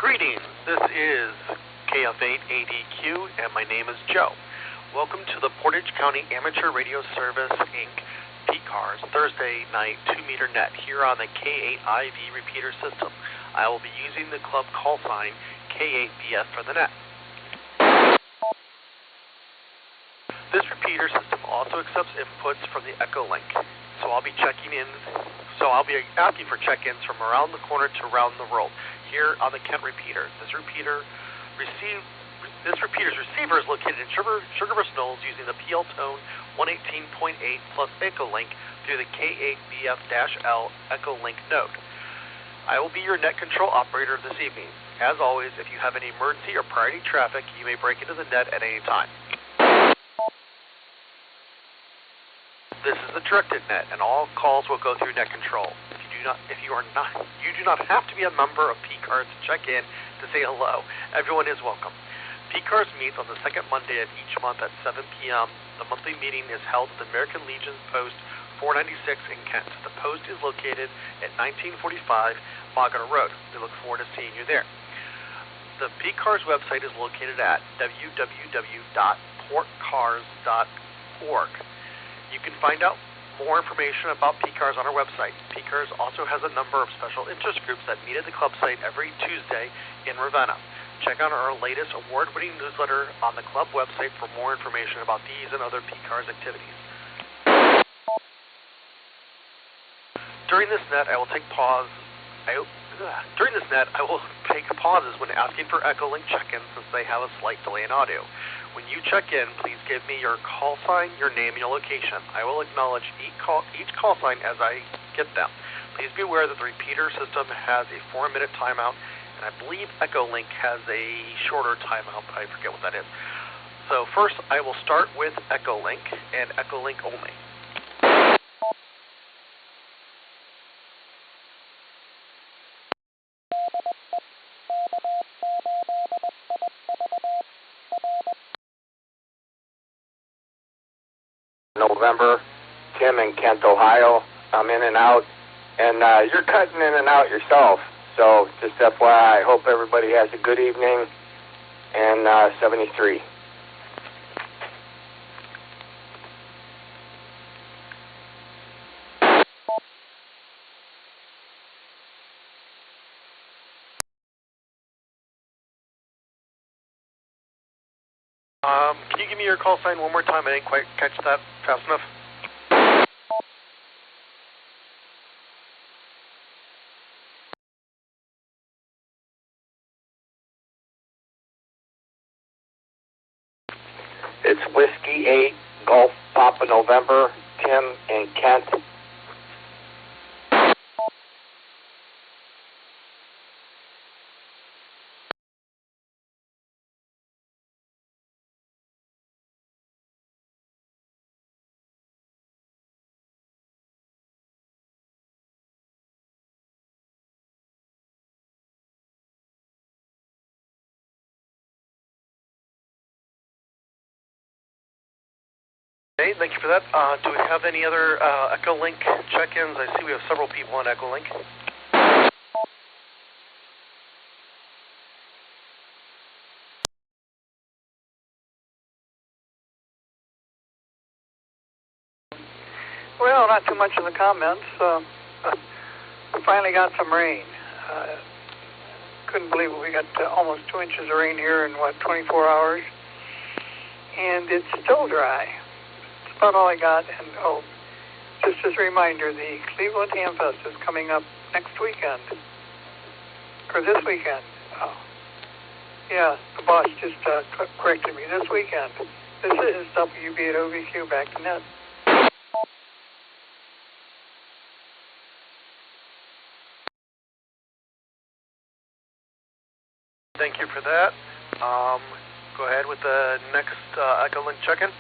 Greetings, this is KF8ADQ, and my name is Joe. Welcome to the Portage County Amateur Radio Service, Inc. PCARS Thursday night 2-meter net here on the K8IV repeater system. I will be using the club call sign K8BF for the net. This repeater system also accepts inputs from the Echolink, so I'll be asking for check-ins from around the corner to around the world here on the Kent repeater. This repeater's receiver is located in Sugarbush Knolls using the PL tone 118.8 plus Echolink through the K8BF-L Echolink node. I will be your net control operator this evening. As always, if you have any emergency or priority traffic, you may break into the net at any time. This is the directed net, and all calls will go through net control. You do not have to be a member of PCARS to check in to say hello. Everyone is welcome. PCARS meets on the second Monday of each month at 7 p.m. The monthly meeting is held at the American Legion Post 496 in Kent. The post is located at 1945 Maugana Road. We look forward to seeing you there. The PCARS website is located at www.portcars.org. You can find out more information about PCARS on our website. PCARS also has a number of special interest groups that meet at the club site every Tuesday in Ravenna. Check out our latest award-winning newsletter on the club website for more information about these and other PCARS activities. During this net, I will take pauses when asking for Echolink check-ins since they have a slight delay in audio. When you check in, please give me your call sign, your name, and your location. I will acknowledge each call sign as I get them. Please be aware that the repeater system has a 4-minute timeout, and I believe Echolink has a shorter timeout, but I forget what that is. So first, I will start with Echolink and Echolink only. November, Tim in Kent, Ohio. I'm in and out, and you're cutting in and out yourself. So just FYI, I hope everybody has a good evening, and 73. Can you give me your call sign one more time? I didn't quite catch that fast enough. It's Whiskey 8, Golf Papa November, Tim in Kent. Okay, thank you for that. Do we have any other Echolink check-ins? I see we have several people on Echolink. Well, not too much in the comments. We finally got some rain. Couldn't believe it. We got almost 2 inches of rain here in, 24 hours? And it's still dry. That's about all I got. And, just as a reminder, the Cleveland Hamfest is coming up next weekend. Or this weekend. Yeah, the boss just corrected me. This weekend. This is WB at OVQ, back to net. Thank you for that. Go ahead with the next Echolink check-in.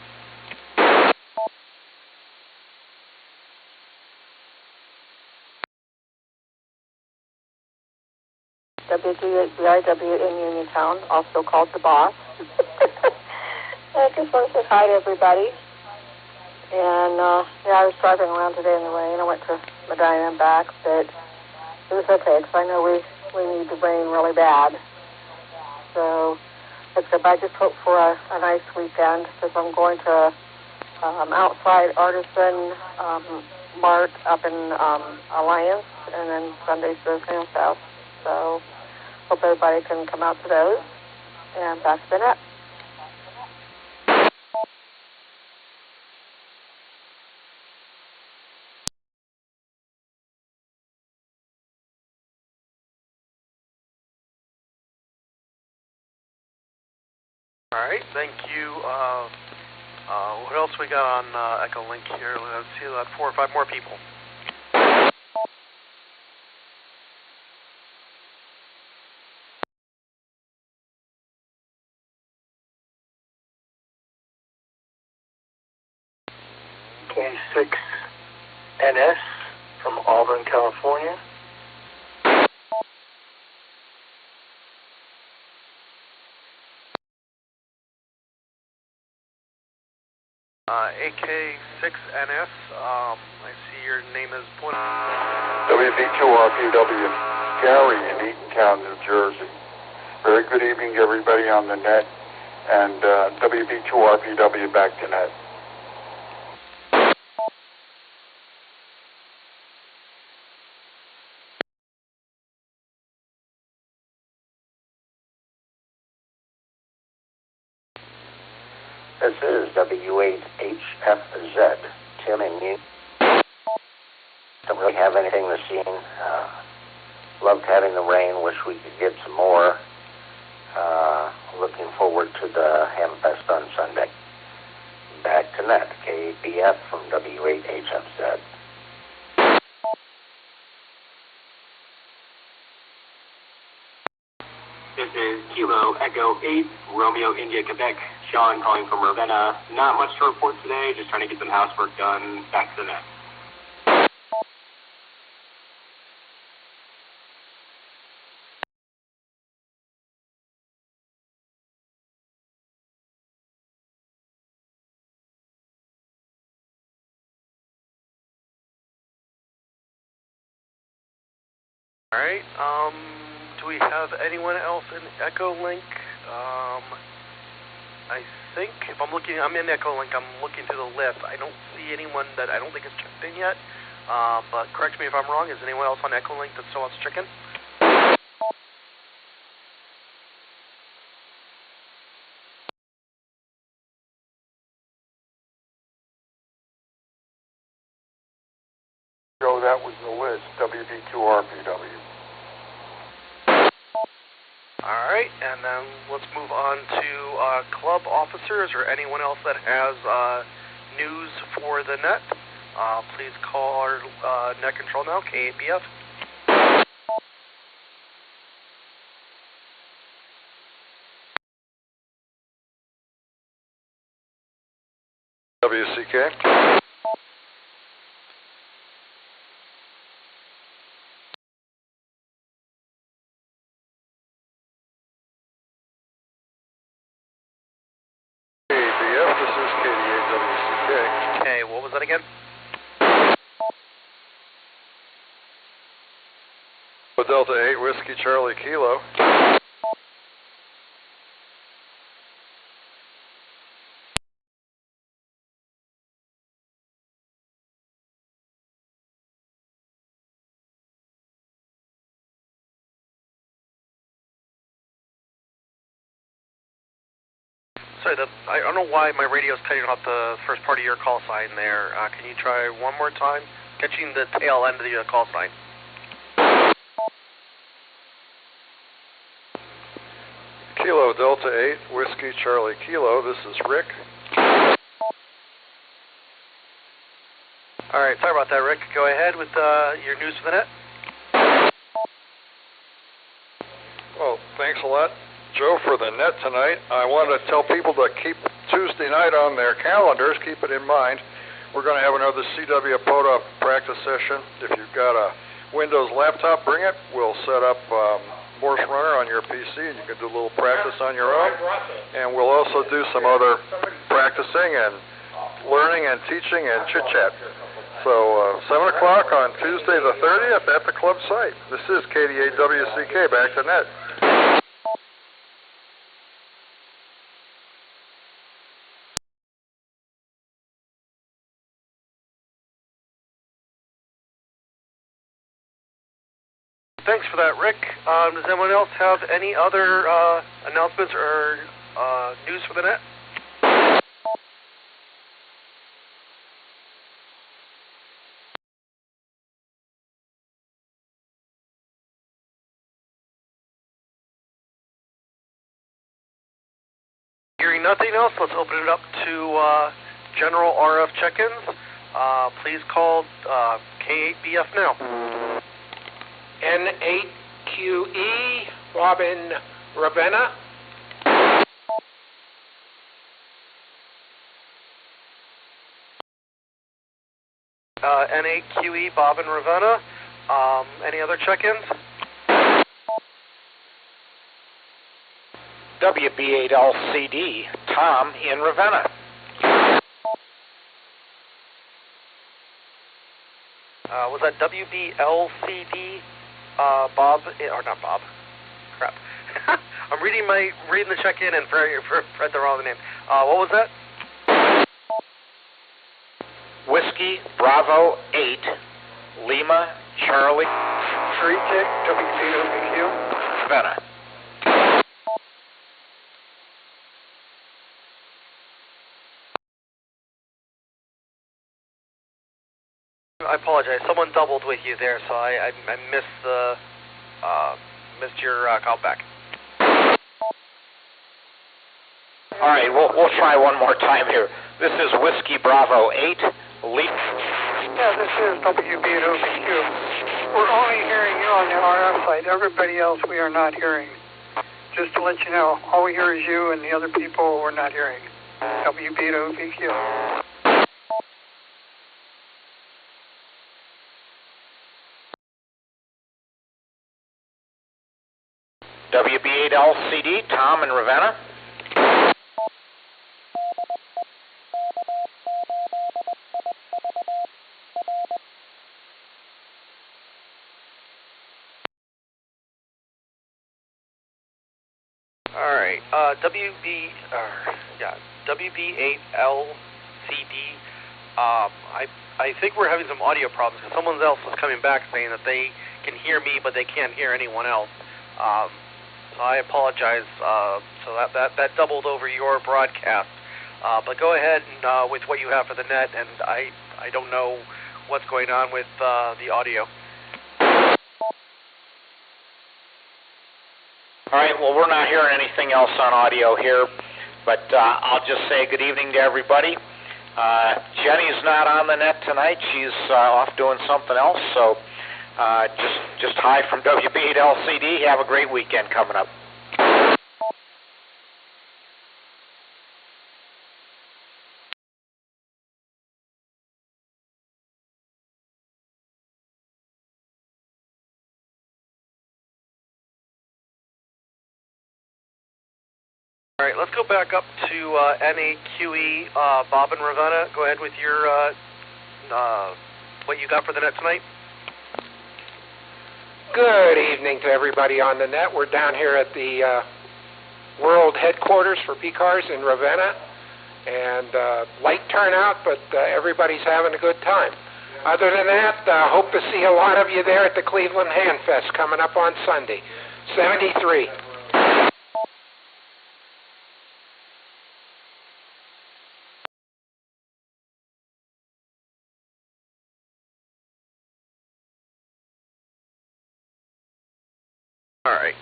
WGBRW in Uniontown, also called the boss. I just want to say hi to everybody. And yeah, I was driving around today in the rain. I went to Medina and back, but it was okay because I know we need the rain really bad. So it's good. But I just hope for a nice weekend because I'm going to outside artisan mart up in Alliance, and then Sunday's the Sam Fest. So hope everybody can come out to those. And back to the net. All right, thank you. What else we got on Echolink here? Let's see, about 4 or 5 more people. K8BF from Auburn, California. AK6NS, I see your name is pointed. WB2RPW, Gary in Eatontown, New Jersey. Very good evening to everybody on the net, and WB2RPW back to net. This is W8HFZ, Tim and you. Don't really have anything this evening. Loved having the rain. Wish we could get some more. Looking forward to the Hamfest on Sunday. Back to net, K8BF from W8HFZ. This is Kilo Echo 8, Romeo India, Quebec. Sean calling from Ravenna. Not much to report today, just trying to get some housework done. Back to the net. All right, do we have anyone else in Echolink? I think if I'm in Echolink, I'm looking through the list. I don't see anyone that I don't think is checked in yet. But correct me if I'm wrong. Is anyone else on Echolink that still wants to check in? So that was the list, WB2RPW. All right, and then let's move on to club officers or anyone else that has news for the net. Please call our net control now, K8BF. WCK. Okay, what was that again? Delta 8, Whiskey Charlie Kilo. Sorry, I don't know why my radio's cutting off the first part of your call sign there. Can you try one more time? Catching the tail end of the call sign. Kilo Delta 8, Whiskey Charlie Kilo, this is Rick. All right, sorry about that, Rick. Go ahead with your news for the net. Well, thanks a lot, Joe, for the net tonight. I want to tell people to keep Tuesday night on their calendars, keep it in mind. We're going to have another CW POTA practice session. If you've got a Windows laptop, bring it. We'll set up Morse Runner on your PC, and you can do a little practice on your own. And we'll also do some other practicing and learning and teaching and chit-chat. So 7 o'clock on Tuesday the 30th at the club site. This is KD8WCK, back to net. All right, thanks a lot, Rick. Go ahead with your news for the net. Well, thanks a lot, Joe, for the net tonight. I want to tell people to keep Tuesday night on their calendars, keep it in mind. We're going to have another CW POTA practice session. If you've got a Windows laptop, bring it. We'll set up Morse Runner on your PC, and you can do a little practice on your own. And we'll also do some other practicing and learning and teaching and chit-chat. So 7 o'clock on Tuesday the 30th at the club site. This is KD8WCK, back to net. Thanks for that, Rick. Does anyone else have any other announcements or news for the net? Hearing nothing else, let's open it up to general RF check-ins. Please call K8BF now. N8QE, Robin Ravenna. N8QE, Bob and Ravenna. Any other check-ins? WB8LCD, Tom in Ravenna. Was that WBLCD, Bob, or not Bob? Crap. I'm reading the check-in and read the wrong name. What was that? Whiskey Bravo 8, Lima Charlie. 3 tick, WCOBQ. Ravenna. I apologize. Someone doubled with you there, so I missed the missed your call back. All right, we'll try one more time here. This is Whiskey Bravo 8, Leap. Yeah, this is WB8OBQ. We're only hearing you on the RF side. Everybody else we are not hearing. Just to let you know, all we hear is you and the other people we're not hearing. WB8OBQ. WB8LCD, Tom in Ravenna. All right, WB8LCD. I think we're having some audio problems because someone else was coming back saying that they can hear me but they can't hear anyone else. So I apologize. So that doubled over your broadcast. But go ahead and with what you have for the net, and I don't know what's going on with the audio. All right, well, we're not hearing anything else on audio here, but I'll just say good evening to everybody. Jenny's not on the net tonight. She's off doing something else, so just hi from WB8LCD. Have a great weekend coming up. All right, let's go back up to N8QE, Bob and Ravenna. Go ahead with your what you got for the net tonight. Good evening to everybody on the net. We're down here at the world headquarters for PCARS in Ravenna, and light turnout, but everybody's having a good time. Other than that, hope to see a lot of you there at the Cleveland Handfest coming up on Sunday. 73. All right.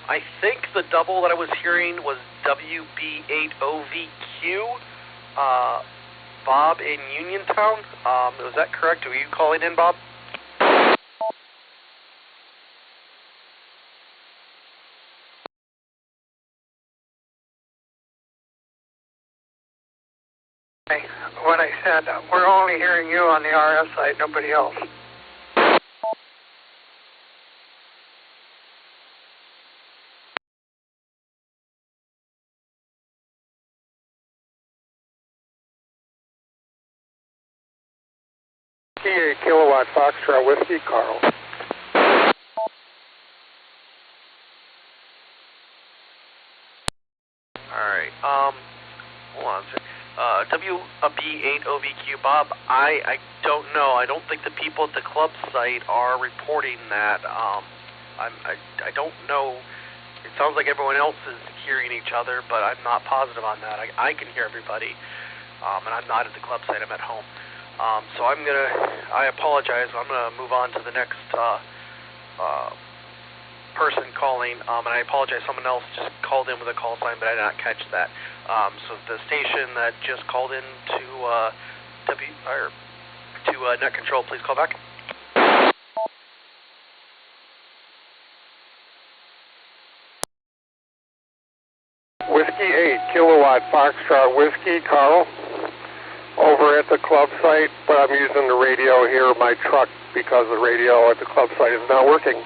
I think the double that I was hearing was WB8OVQ, Bob in Uniontown. Was that correct? Were you calling in, Bob? Okay. What I said, we're only hearing you on the RF side, nobody else. Here, Kilowatt Foxtrot Whiskey, Carl. All right. Hold on a second. WB8OVQ, Bob, I don't know. I don't think the people at the club site are reporting that. I don't know. It sounds like everyone else is hearing each other, but I'm not positive on that. I can hear everybody, and I'm not at the club site. I'm at home. So I apologize. I'm going to move on to the next person calling, and I apologize. Someone else just called in with a call sign, but I did not catch that. So the station that just called in to net control, please call back. Whiskey 8 kilowatt Foxtrot Whiskey, Carl, over at the club site, but I'm using the radio here in my truck because the radio at the club site is not working.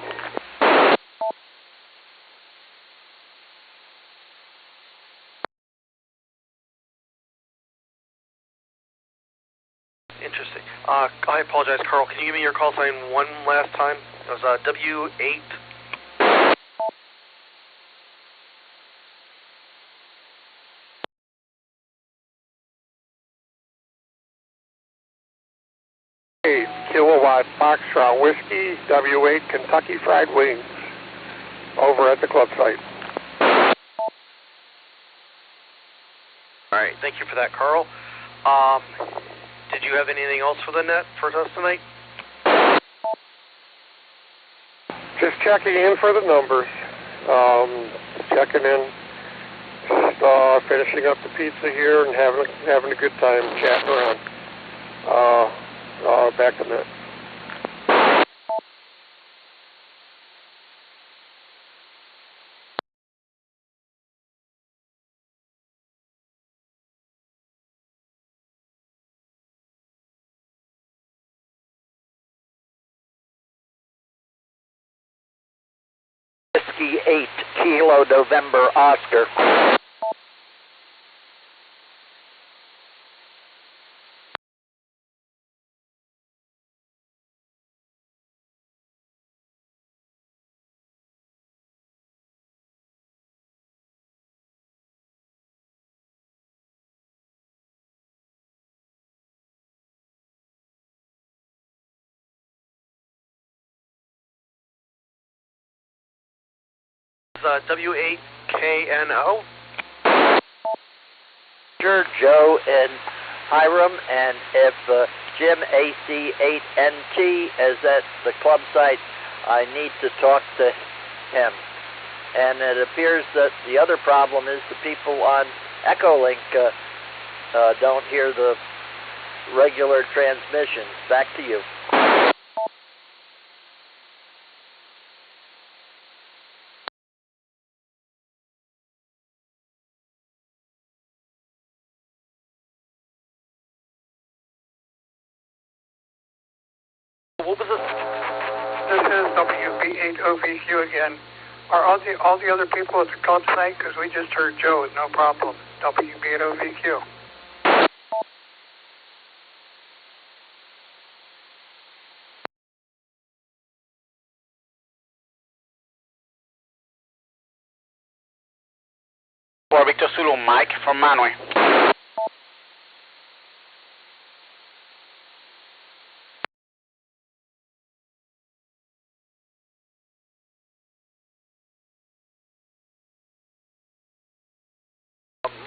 Interesting. I apologize, Carl. Can you give me your call sign one last time? It was W8. Kilowatt Foxtrot Whiskey, W8 Kentucky Fried Wings, over at the club site. All right, thank you for that, Carl. Did you have anything else for the net for us tonight? Just checking in for the numbers. Checking in. Finishing up the pizza here and having a good time chatting around. Back to net. Whiskey 8 Kilo November Oscar. W8KNO. Joe and Hiram, and if Jim AC8NT is at the club site, I need to talk to him. And it appears that the other problem is the people on Echolink don't hear the regular transmissions. Back to you. What was this? This is WB8OVQ again. Are all the other people at the club site? Because we just heard Joe with no problem. WB8OVQ. For Victor Zulu, Mike from Manway.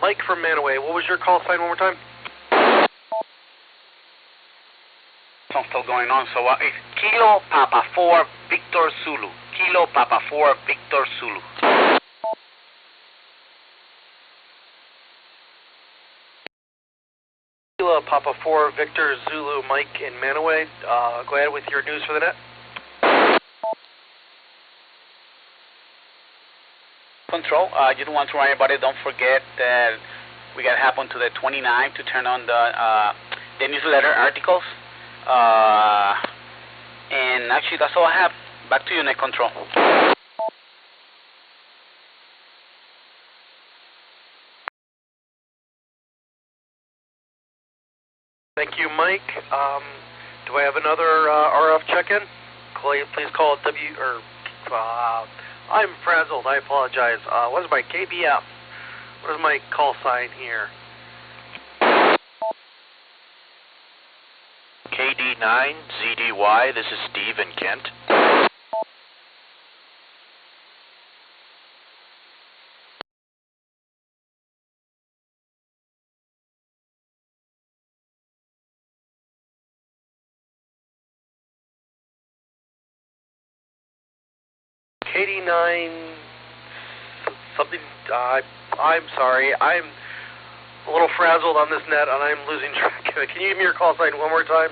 Mike from Manaway. What was your call sign one more time? I'm still going on, so it's Kilo Papa 4 Victor Zulu. Kilo Papa 4 Victor Zulu. Kilo Papa 4 Victor Zulu, Mike in Manaway. Go ahead with your news for the net. Control, just want to remind everybody, don't forget that we got to happen to the 29 to turn on the newsletter articles. And actually, that's all I have. Back to you, Net Control. Thank you, Mike. Do I have another RF check-in? Please call I'm frazzled. I apologize. What is my KBF? What is my call sign here? K9ZDY, this is Steve in Kent. K9 something, I'm sorry, I'm a little frazzled on this net and I'm losing track of it. Can you give me your call sign one more time?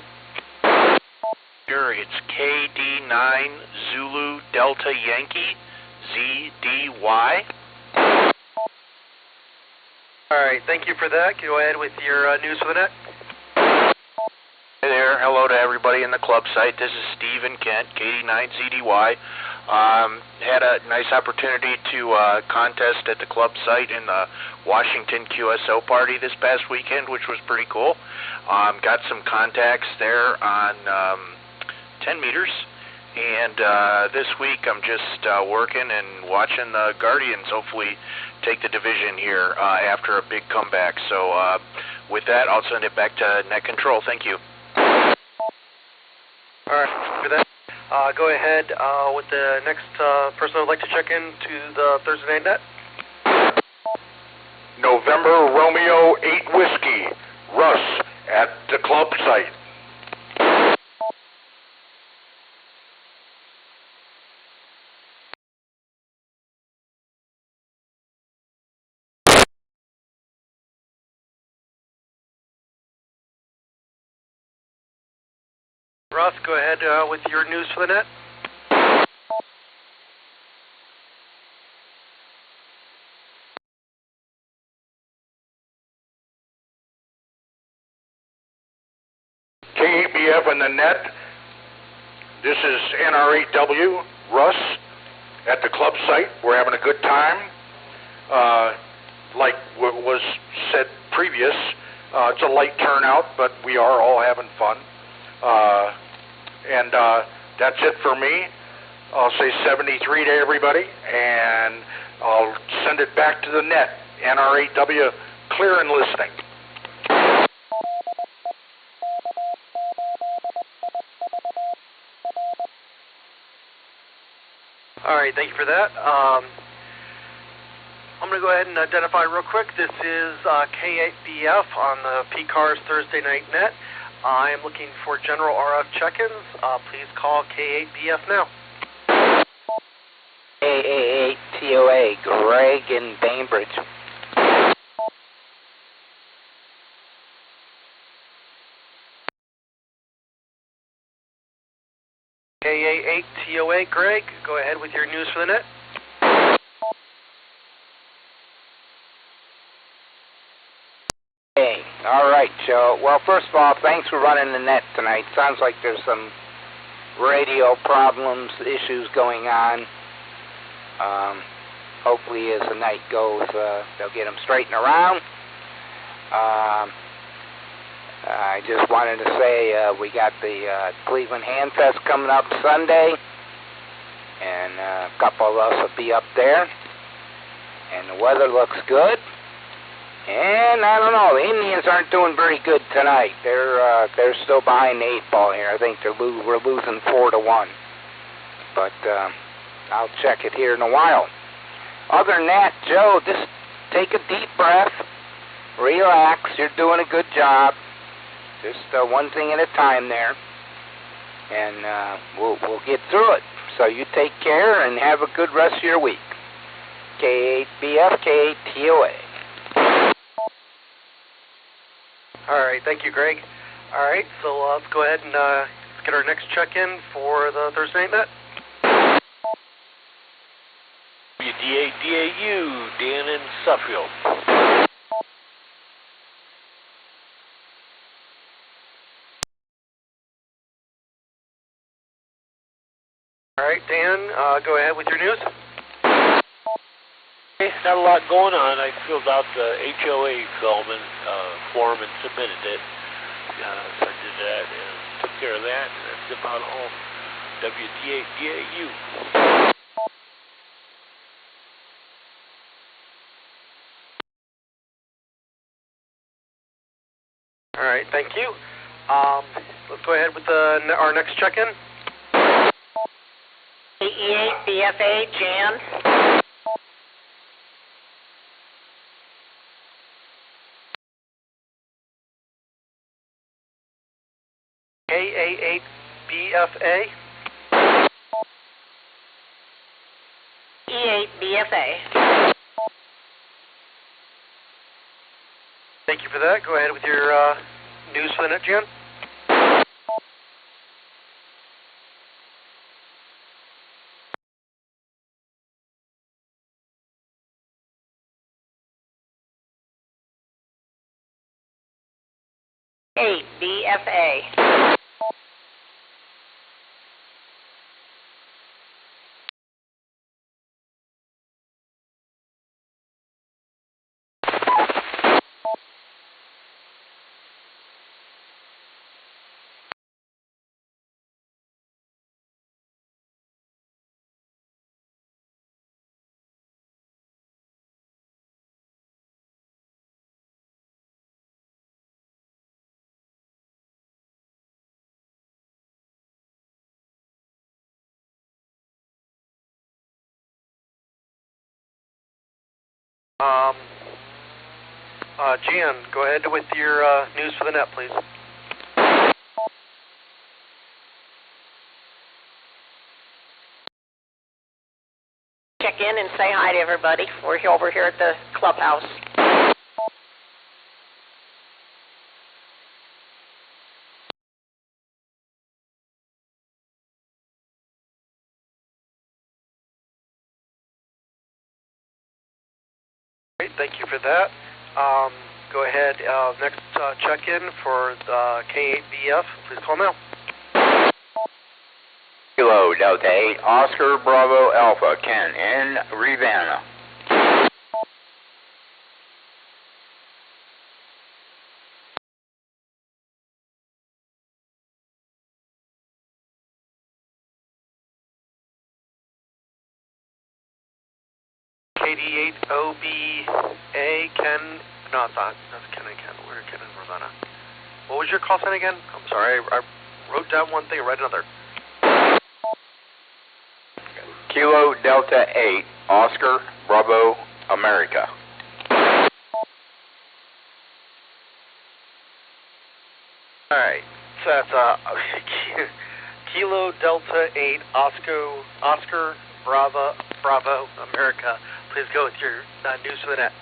Sure, it's KD9 Zulu Delta Yankee ZDY. Alright, thank you for that. Go ahead with your news for the net. Hey there, hello to everybody in the club site. This is Steve in Kent, KD9ZDY. Had a nice opportunity to contest at the club site in the Washington QSO party this past weekend, which was pretty cool. Got some contacts there on 10 meters, and this week I'm just working and watching the Guardians hopefully take the division here after a big comeback. So with that, I'll send it back to Net Control. Thank you. All right, for that, go ahead with the next person who would like to check in to the Thursday night net. November Romeo 8 Whiskey, Russ at the club site. Russ, go ahead with your news for the net. K8BF in the net. This is NR8W, Russ, at the club site. We're having a good time. Like what was said previous, it's a light turnout, but we are all having fun. And that's it for me. I'll say 73 to everybody, and I'll send it back to the net. NR8W, clear and listening. All right, thank you for that. I'm going to go ahead and identify real quick. This is K8BF on the PCARS Thursday night net. I am looking for general RF check-ins. Please call K8BF now. K8TOA, Greg in Bainbridge. K8TOA, Greg, go ahead with your news for the net. Hey, all right, Joe. Well, first of all, thanks for running the net tonight. Sounds like there's some radio problems, issues going on. Hopefully, as the night goes, they'll get them straightened around. I just wanted to say we got the Cleveland Hand Fest coming up Sunday, and a couple of us will be up there, and the weather looks good. And I don't know, the Indians aren't doing very good tonight. They're still behind the 8 ball here. I think we're losing 4-1. But I'll check it here in a while. Other than that, Joe, just take a deep breath, relax. You're doing a good job. Just one thing at a time there, and we'll get through it. So you take care and have a good rest of your week. K8BF, K8TOA. All right, thank you, Greg. All right, so let's go ahead and let's get our next check-in for the Thursday night net. WDADAU, Dan in Suffield. All right, Dan, go ahead with your news. Not a lot going on. I filled out the HOA form and submitted it. So I did that and took care of that. And that's about all. WDADAU. All right, thank you. Let's go ahead with our next check-in. K8BF Jan. K8BFA. K8BFA. Thank you for that. Go ahead with your news for the net, Jan. K8BFA. Jan, go ahead with your news for the net, please. Check in and say hi to everybody. We're over here at the clubhouse. Great, thank you for that. Go ahead, next check-in for the K8BF. Please call now. Kilo Delta 8, Oscar Bravo Alpha, Ken in Ravenna. KD8OBA, Ken. No, it's not. That's Ken and Ken. We're Ken and Ravenna. What was your call sign again? I'm sorry, I wrote down one thing and read another. Kilo Delta 8, Oscar Bravo America. Alright, so that's Kilo Delta 8, Oscar Bravo America. Please go with your news for the net.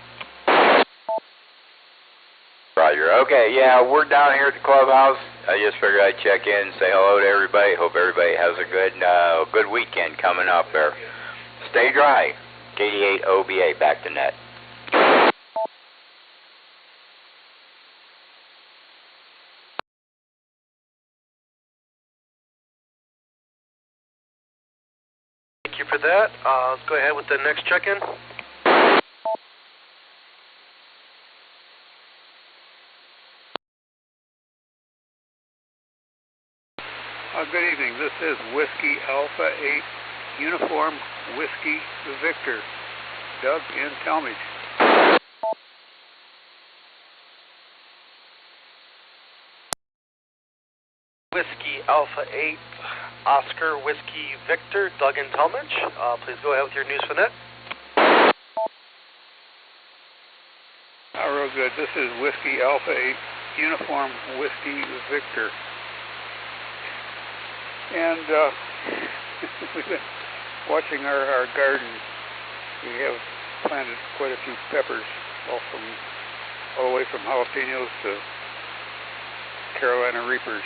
Roger. Okay, yeah, we're down here at the clubhouse. I just figured I'd check in and say hello to everybody. Hope everybody has a good weekend coming up there. Stay dry. KD8OBA, back to net. Thank you for that. Let's go ahead with the next check-in. Good evening. This is Whiskey Alpha 8 Uniform Whiskey Victor. Doug in Talmadge. Whiskey Alpha 8, Oscar Whiskey Victor, Doug in Talmadge. Please go ahead with your news for net. Real good. This is Whiskey Alpha 8 Uniform Whiskey Victor. And we've been watching our garden. We have planted quite a few peppers, all the way from jalapenos to Carolina Reapers.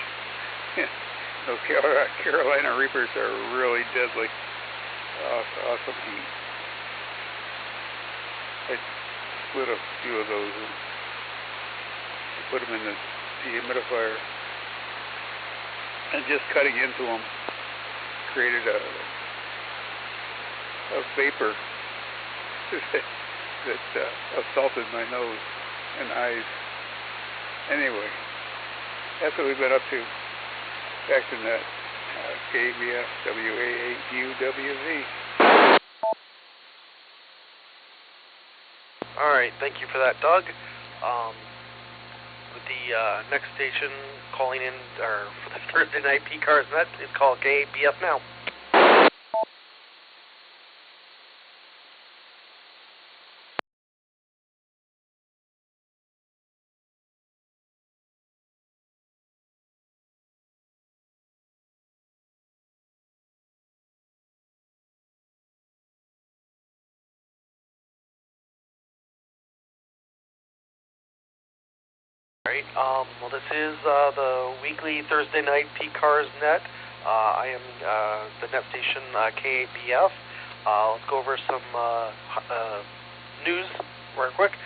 Those Carolina Reapers are really deadly. Awesome heat. I split a few of those and put them in the dehumidifier. And just cutting into them created a vapor that assaulted my nose and eyes. Anyway, that's what we've been up to. Back to that K8BF WA8UWV. All right, thank you for that, Doug. With the next station calling in or for the Thursday night PCARS net, please call K8BF now. Alright, well this is the weekly Thursday night PCARS net. I am the net station K8BF. Let's go over some news real quick.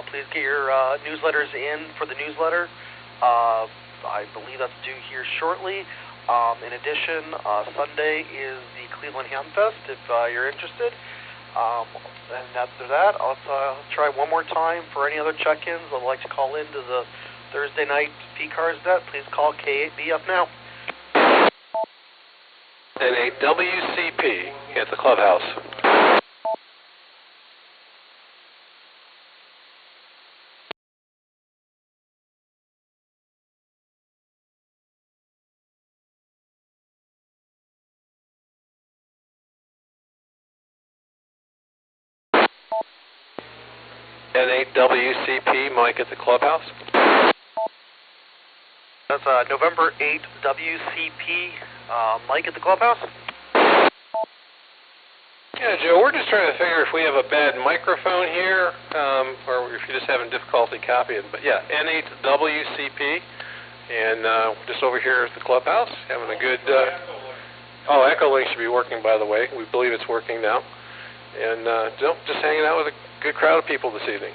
Please get your newsletters in for the newsletter. I believe that's due here shortly. In addition, Sunday is the Cleveland Ham Fest if you're interested. And after that, let's try one more time for any other check-ins. I'd like to call into the Thursday night PCARS net. Please call K8BF now. And a WCP at the clubhouse. And a WCP mic at the clubhouse. That's November 8th WCP mic at the clubhouse. Yeah, Joe, we're just trying to figure if we have a bad microphone here, or if you're just having difficulty copying. But yeah, N8WCP, and just over here at the clubhouse, having a good. Echolink should be working, by the way. We believe it's working now, and just hanging out with a good crowd of people this evening.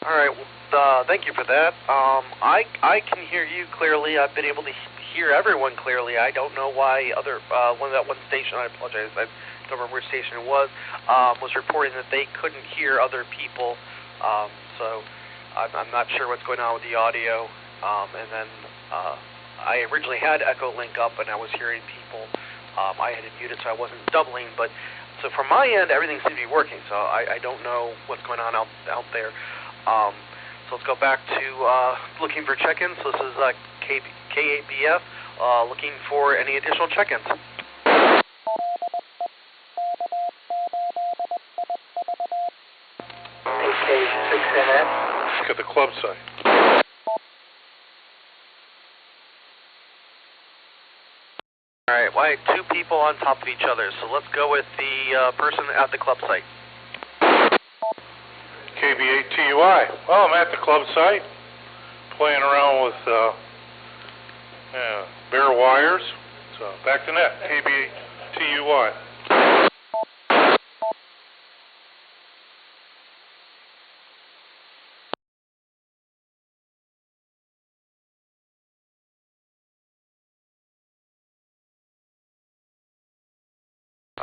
All right, well, thank you for that. I can hear you clearly. I've been able to hear everyone clearly. I don't know why one station, I apologize, I don't remember which station it was reporting that they couldn't hear other people. So I'm not sure what's going on with the audio. And then I originally had Echolink up and I was hearing people. I had it muted so I wasn't doubling, but so from my end everything seemed to be working. So I don't know what's going on out there. So let's go back to looking for check-ins. So this is K8BF looking for any additional check-ins. Look at the club site. All right, well, I had two people on top of each other, so let's go with the person at the club site. KB8TUI. Well, I'm at the club site, playing around with bare wires. So back to net, KB8TUI.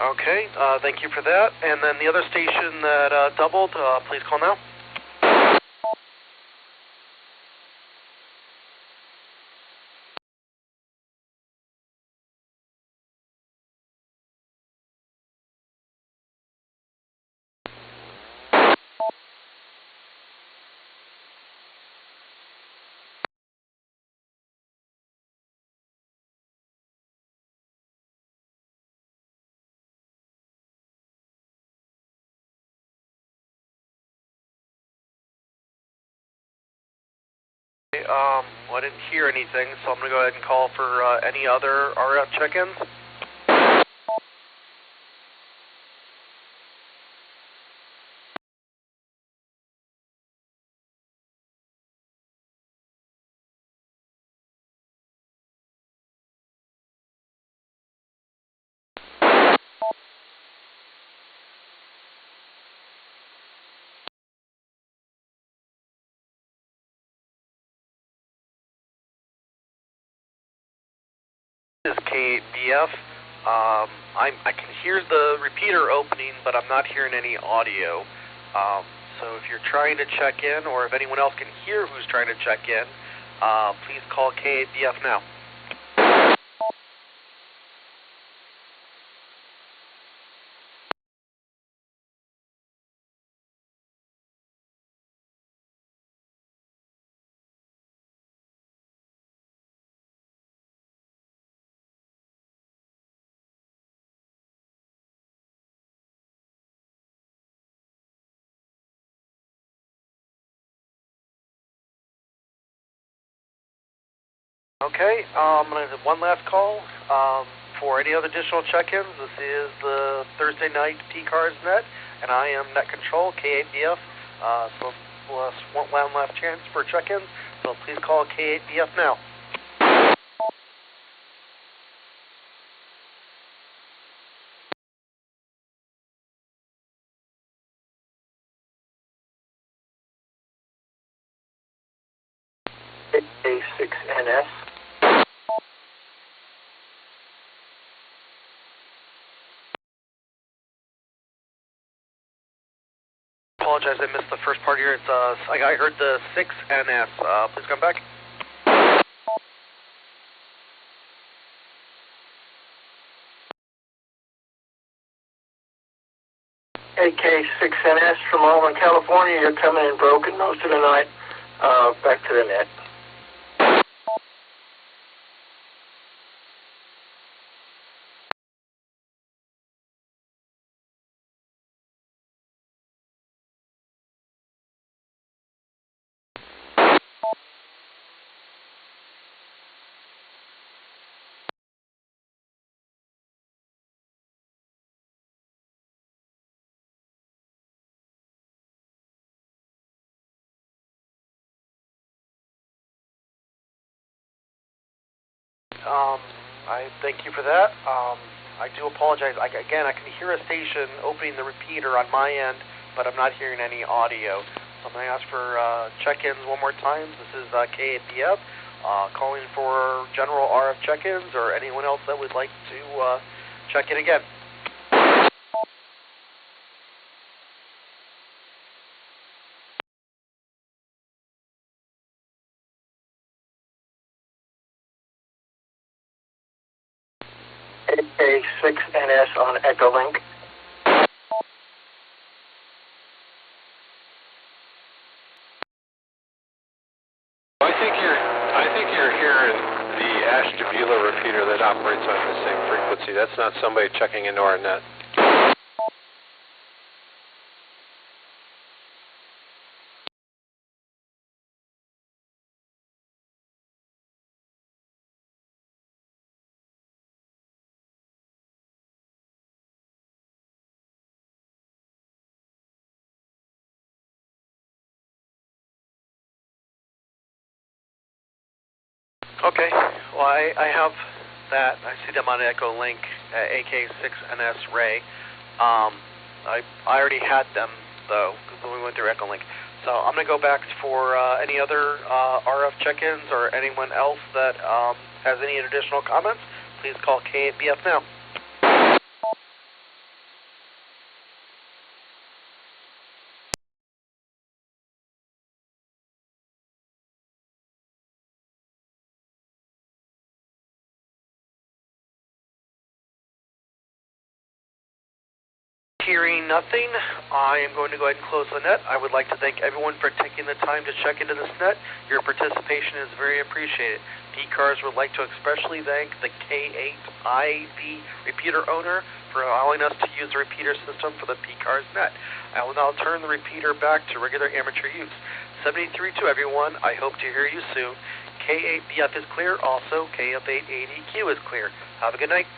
Okay, thank you for that. And then the other station that doubled, please call now. I didn't hear anything, so I'm going to go ahead and call for any other RF check-ins. This is K8BF. I can hear the repeater opening, but I'm not hearing any audio. So if you're trying to check in, or if anyone else can hear who's trying to check in, please call K8BF now. Okay, I'm going to have one last call. For any other additional check-ins, this is the Thursday night PCARS net, and I am Net Control, K8BF. So one last chance for check-ins, so please call K8BF now. A6NS. Apologize, I missed the first part here. It's I heard the 6NS. Please come back. AK6NS from Auburn, California. You're coming in broken most of the night. Back to the net. I thank you for that. I do apologize. Again, I can hear a station opening the repeater on my end, but I'm not hearing any audio. So I'm going to ask for check-ins one more time. This is K8BF calling for general RF check-ins or anyone else that would like to check in again. AK6NS on Echolink. I think you're hearing the Ashtabula repeater that operates on the same frequency. That's not somebody checking into our net. Okay, well, I have that. I see them on Echolink, AK6NS Ray. I already had them, though, when we went through Echolink. So I'm going to go back for any other RF check-ins or anyone else that has any additional comments. Please call K8BF now. Hearing nothing, I am going to go ahead and close the net. I would like to thank everyone for taking the time to check into this net. Your participation is very appreciated. PCARS would like to especially thank the K8IB repeater owner for allowing us to use the repeater system for the PCARS net. I will now turn the repeater back to regular amateur use. 73 to everyone. I hope to hear you soon. K8BF is clear. Also, KF880Q is clear. Have a good night.